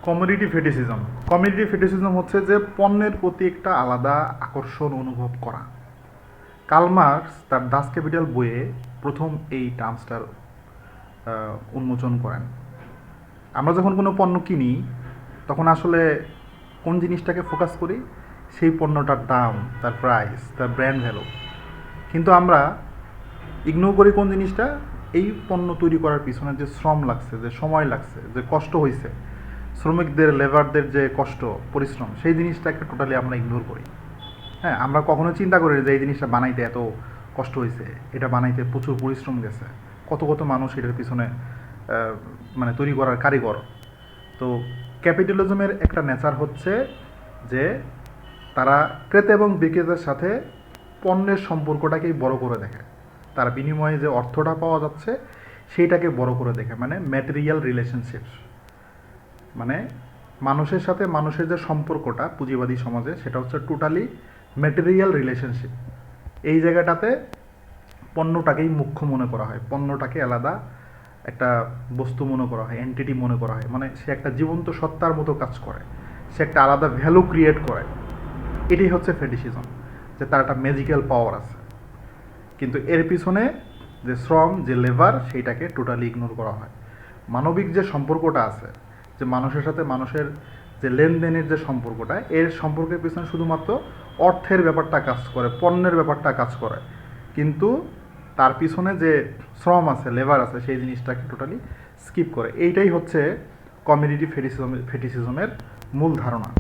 Community ফেটিসিজম হচ্ছে যে পণ্যের প্রতি একটা আলাদা আকর্ষণ অনুভব করা। কার্ল মার্কস তার দাস ক্যাপিটাল বইয়ে প্রথম এই টার্মসটার উন্মোচন করেন। আমরা যখন কোনো পণ্য কিনি তখন আসলে কোন জিনিসটাকে ফোকাস করি? সেই পণ্যটার দাম, তার প্রাইস, তার ব্র্যান্ড ভ্যালু। কিন্তু আমরা ইগনোর করি কোন জিনিসটা? এই পণ্য তৈরি করার পিছনে যে শ্রম লাগছে, যে সময় লাগছে, যে কষ্ট হয়েছে, শ্রমিকদের, লেবারদের যে কষ্ট, পরিশ্রম, সেই জিনিসটাকে টোটালি আমরা ইগনোর করি। হ্যাঁ, আমরা কখনো চিন্তা করি যে এই জিনিসটা বানাইতে এত কষ্ট হয়েছে, এটা বানাইতে প্রচুর পরিশ্রম গেছে, কত কত মানুষ এটার পিছনে মানে তৈরি করার কারিগর। তো ক্যাপিটালিজমের একটা নেচার হচ্ছে যে তারা ক্রেতা এবং বিক্রেতার সাথে পণ্যের সম্পর্কটাকেই বড় করে দেখে। তার বিনিময়ে যে অর্থটা পাওয়া যাচ্ছে সেইটাকে বড় করে দেখে, মানে ম্যাটেরিয়াল রিলেশনশিপ। মানে মানুষের সাথে মানুষের যে সম্পর্কটা পুঁজিবাদী সমাজে, সেটা হচ্ছে টোটালি ম্যাটেরিয়াল রিলেশনশিপ। এই জায়গাটাতে পণ্যটাকেই মুখ্য মনে করা হয়, পণ্যটাকে আলাদা একটা বস্তু মনে করা হয়, এন্টিটি মনে করা হয়। মানে সে একটা জীবন্ত সত্তার মতো কাজ করে, সে একটা আলাদা ভ্যালু ক্রিয়েট করে। এটাই হচ্ছে ফেটিসিজম, যে তার একটা ম্যাজিক্যাল পাওয়ার আছে। কিন্তু এর পিছনে যে শ্রম, যে লেবার, সেইটাকে টোটালি ইগনোর করা হয়। মানবিক যে সম্পর্কটা আছে, যে মানুষের সাথে মানুষের যে লেনদেনের যে সম্পর্কটা, এর সম্পর্কের পিছনে শুধুমাত্র অর্থের ব্যাপারটা কাজ করে, পণ্যের ব্যাপারটা কাজ করে, কিন্তু তার পিছনে যে শ্রম আছে, লেবার আছে, সেই জিনিসটাকে টোটালি স্কিপ করে। এইটাই হচ্ছে কমিউনিটি ফেটিসিজমের মূল ধারণা।